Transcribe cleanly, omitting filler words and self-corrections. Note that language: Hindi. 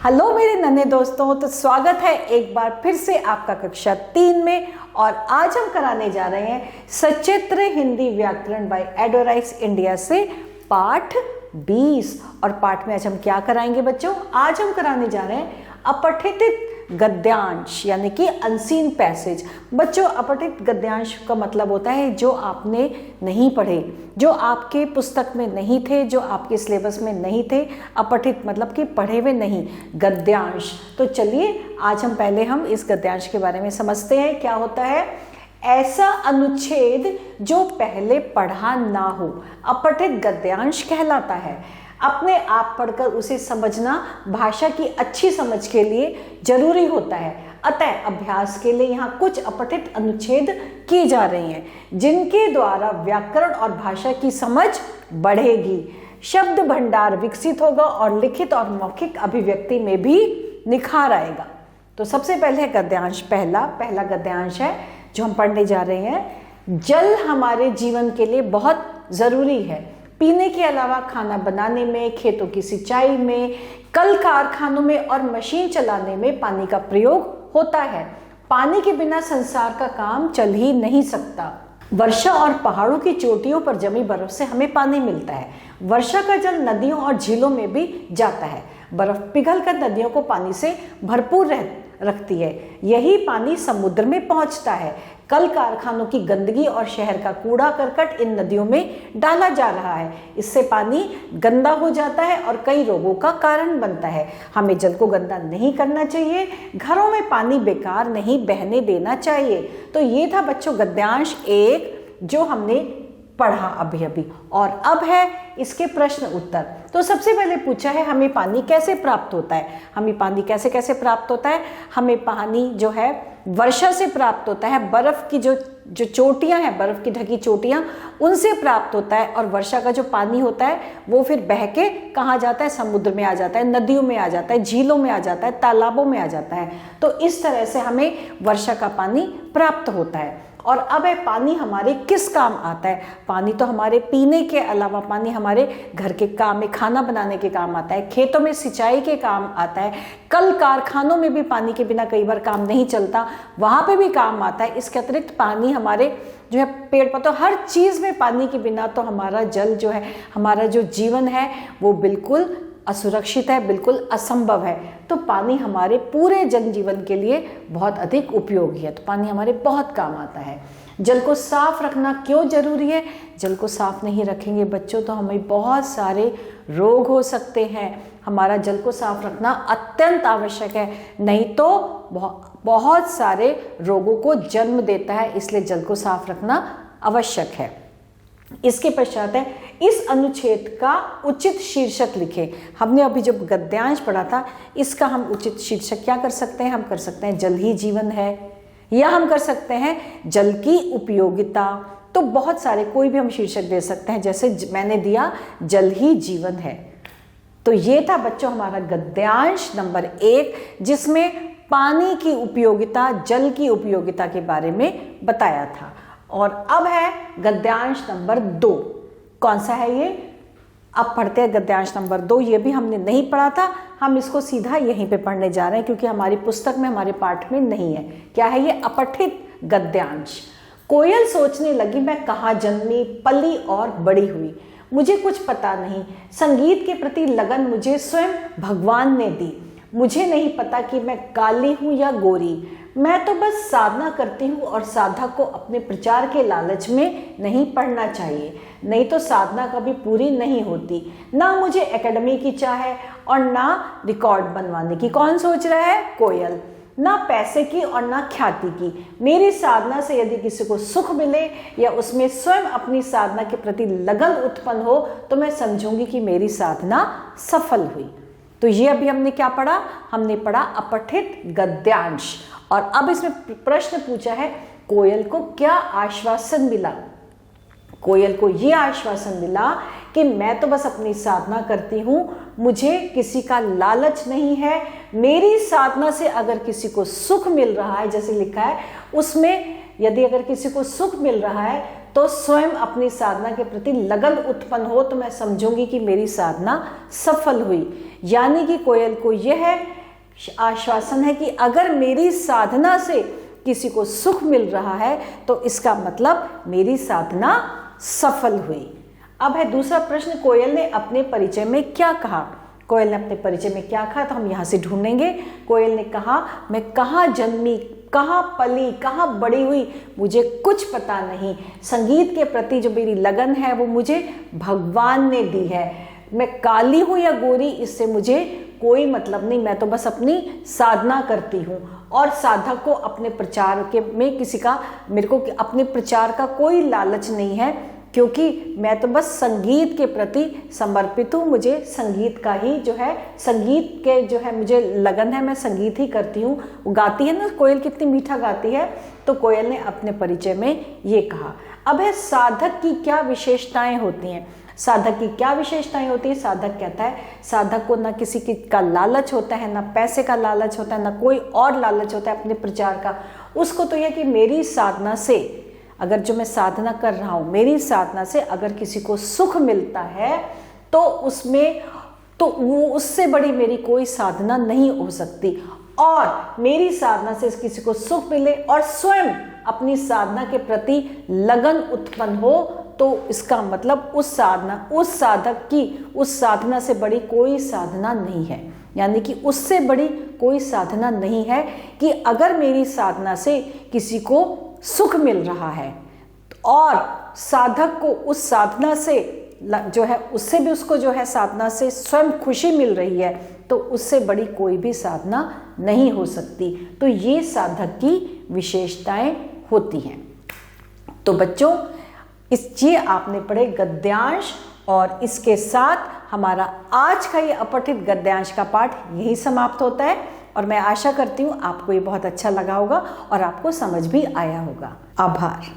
हेलो मेरे नन्हे दोस्तों, तो स्वागत है एक बार फिर से आपका कक्षा 3 में। और आज हम कराने जा रहे हैं सचित्र हिंदी व्याकरण बाय एडोराइज इंडिया से पाठ 20। और पाठ में आज हम क्या कराएंगे बच्चों? आज हम कराने जा रहे हैं अपठित गद्यांश यानी कि अनसीन पैसेज। बच्चों, अपठित गद्यांश का मतलब होता है जो आपने नहीं पढ़े, जो आपके पुस्तक में नहीं थे, जो आपके सिलेबस में नहीं थे। अपठित मतलब कि पढ़े हुए नहीं, गद्यांश। तो चलिए आज हम इस गद्यांश के बारे में समझते हैं। क्या होता है? ऐसा अनुच्छेद जो पहले पढ़ा ना हो, अपठित गद्यांश कहलाता है। अपने आप पढ़कर उसे समझना भाषा की अच्छी समझ के लिए जरूरी होता है। अतः अभ्यास के लिए यहाँ कुछ अपठित अनुच्छेद किए जा रहे हैं जिनके द्वारा व्याकरण और भाषा की समझ बढ़ेगी, शब्द भंडार विकसित होगा और लिखित और मौखिक अभिव्यक्ति में भी निखार आएगा। तो सबसे पहले गद्यांश, पहला गद्यांश है जो हम पढ़ने जा रहे हैं। जल हमारे जीवन के लिए बहुत जरूरी है। पीने के अलावा खाना बनाने में, खेतों की सिंचाई में, कल कारखानों में और मशीन चलाने में पानी का प्रयोग होता है। पानी के बिना संसार का काम चल ही नहीं सकता। वर्षा और पहाड़ों की चोटियों पर जमी बर्फ से हमें पानी मिलता है। वर्षा का जल नदियों और झीलों में भी जाता है। बर्फ पिघलकर नदियों को पानी से भरपूर रखती है। यही पानी समुद्र में पहुंचता है। कल कारखानों की गंदगी और शहर का कूड़ा करकट इन नदियों में डाला जा रहा है। इससे पानी गंदा हो जाता है और कई रोगों का कारण बनता है। हमें जल को गंदा नहीं करना चाहिए। घरों में पानी बेकार नहीं बहने देना चाहिए। तो ये था बच्चों गद्यांश 1 जो हमने पढ़ा अभी। और अब है इसके प्रश्न उत्तर। तो सबसे पहले पूछा है हमें पानी कैसे प्राप्त होता है। हमें पानी कैसे प्राप्त होता है? हमें पानी जो है वर्षा से प्राप्त होता है। बर्फ की जो चोटियां हैं, बर्फ की ढकी चोटियां, उनसे प्राप्त होता है। और वर्षा का जो पानी होता है वो फिर बह के कहाँ जाता है? समुद्र में आ जाता है, नदियों में आ जाता है, झीलों में आ जाता है, तालाबों में आ जाता है। तो इस तरह से हमें वर्षा का पानी प्राप्त होता है। और अब है पानी हमारे किस काम आता है? पानी तो हमारे पीने के अलावा पानी हमारे घर के काम में, खाना बनाने के काम आता है, खेतों में सिंचाई के काम आता है, कल कारखानों में भी पानी के बिना कई बार काम नहीं चलता, वहां पे भी काम आता है। इसके अतिरिक्त पानी हमारे जो है पेड़ पौधों, हर चीज में पानी के बिना तो हमारा जल जो है, हमारा जो जीवन है वो बिल्कुल असुरक्षित है, बिल्कुल असंभव है। तो पानी हमारे पूरे जनजीवन के लिए बहुत अधिक उपयोगी है। तो पानी हमारे बहुत काम आता है। जल को साफ रखना क्यों जरूरी है? जल को साफ नहीं रखेंगे बच्चों तो हमें बहुत सारे रोग हो सकते हैं। हमारा जल को साफ रखना अत्यंत आवश्यक है, नहीं तो बहुत सारे रोगों को जन्म देता है। इसलिए जल को साफ रखना आवश्यक है। इसके पश्चात है इस अनुच्छेद का उचित शीर्षक लिखें। हमने अभी जब गद्यांश पढ़ा था, इसका हम उचित शीर्षक क्या कर सकते हैं? हम कर सकते हैं जल ही जीवन है, या हम कर सकते हैं जल की उपयोगिता। तो बहुत सारे कोई भी हम शीर्षक दे सकते हैं, जैसे मैंने दिया जल ही जीवन है। तो ये था बच्चों हमारा गद्यांश नंबर 1 जिसमें पानी की उपयोगिता, जल की उपयोगिता के बारे में बताया था। और अब है गद्यांश नंबर 2। कौन सा है ये? अब पढ़ते हैं गद्यांश नंबर 2। ये भी हमने नहीं पढ़ा था, हम इसको सीधा यहीं पे पढ़ने जा रहे हैं क्योंकि हमारी पुस्तक में, हमारे पाठ में नहीं है। क्या है ये? अपठित गद्यांश। कोयल सोचने लगी, मैं कहाँ जन्मी, पली और बड़ी हुई, मुझे कुछ पता नहीं। संगीत के प्रति लगन मुझे स्वयं भगवान ने दी। मुझे नहीं पता कि मैं काली हूं या गोरी, मैं तो बस साधना करती हूँ और साधक को अपने प्रचार के लालच में नहीं पढ़ना चाहिए, नहीं तो साधना कभी पूरी नहीं होती। ना मुझे एकेडमी की चाह है और ना रिकॉर्ड बनवाने की। कौन सोच रहा है? कोयल। ना पैसे की और ना ख्याति की। मेरी साधना से यदि किसी को सुख मिले या उसमें स्वयं अपनी साधना के प्रति लगन उत्पन्न हो तो मैं समझूंगी कि मेरी साधना सफल हुई। तो ये अभी हमने क्या पढ़ा? हमने पढ़ा अपठित गद्यांश। और अब इसमें प्रश्न पूछा है कोयल को क्या आश्वासन मिला? कोयल को यह आश्वासन मिला कि मैं तो बस अपनी साधना करती हूं, मुझे किसी का लालच नहीं है। मेरी साधना से अगर किसी को सुख मिल रहा है, जैसे लिखा है उसमें, यदि अगर किसी को सुख मिल रहा है तो स्वयं अपनी साधना के प्रति लगन उत्पन्न हो तो मैं समझूंगी कि मेरी साधना सफल हुई। यानी कि कोयल को यह आश्वासन है कि अगर मेरी साधना से किसी को सुख मिल रहा है तो इसका मतलब मेरी साधना सफल हुई। अब है दूसरा प्रश्न, कोयल ने अपने परिचय में क्या कहा? कोयल ने अपने परिचय में क्या कहा, तो हम यहाँ से ढूंढेंगे। कोयल ने कहा, मैं कहाँ जन्मी, कहाँ पली, कहाँ बड़ी हुई, मुझे कुछ पता नहीं। संगीत के प्रति जो मेरी लगन है वो मुझे भगवान ने दी है। मैं काली हूँ या गोरी, इससे मुझे कोई मतलब नहीं, मैं तो बस अपनी साधना करती हूँ। और साधक को अपने प्रचार के में किसी का, मेरे को अपने प्रचार का कोई लालच नहीं है, क्योंकि मैं तो बस संगीत के प्रति समर्पित हूँ। मुझे संगीत का ही जो है, संगीत के जो है मुझे लगन है, मैं संगीत ही करती हूँ। वो गाती है ना, कोयल कितनी मीठा गाती है। तो कोयल ने अपने परिचय में ये कहा। अब है साधक की क्या विशेषताएं होती हैं? साधक की क्या विशेषताएं होती है? साधक कहता है, साधक को ना किसी का लालच होता है, ना पैसे का लालच होता है, ना कोई और लालच होता है अपने प्रचार का। उसको तो यह कि मेरी साधना से, अगर जो मैं साधना कर रहा हूँ, मेरी साधना से अगर किसी को सुख मिलता है तो उसमें, तो वो उससे बड़ी मेरी कोई साधना नहीं हो सकती। और मेरी साधना से किसी को सुख मिले और स्वयं अपनी साधना के प्रति लगन उत्पन्न हो, तो इसका मतलब उस साधक की उस साधना से बड़ी कोई साधना नहीं है। यानी कि उससे बड़ी कोई साधना नहीं है कि अगर मेरी साधना से किसी को सुख मिल रहा है और साधक को उस साधना से जो है, उससे भी उसको जो है साधना से स्वयं खुशी मिल रही है, तो उससे बड़ी कोई भी साधना नहीं हो सकती। तो ये साधक की विशेषताएं होती हैं। तो बच्चों, ये आपने पढ़े गद्यांश, और इसके साथ हमारा आज का ये अपठित गद्यांश का पाठ यही समाप्त होता है। और मैं आशा करती हूँ आपको ये बहुत अच्छा लगा होगा और आपको समझ भी आया होगा। आभार।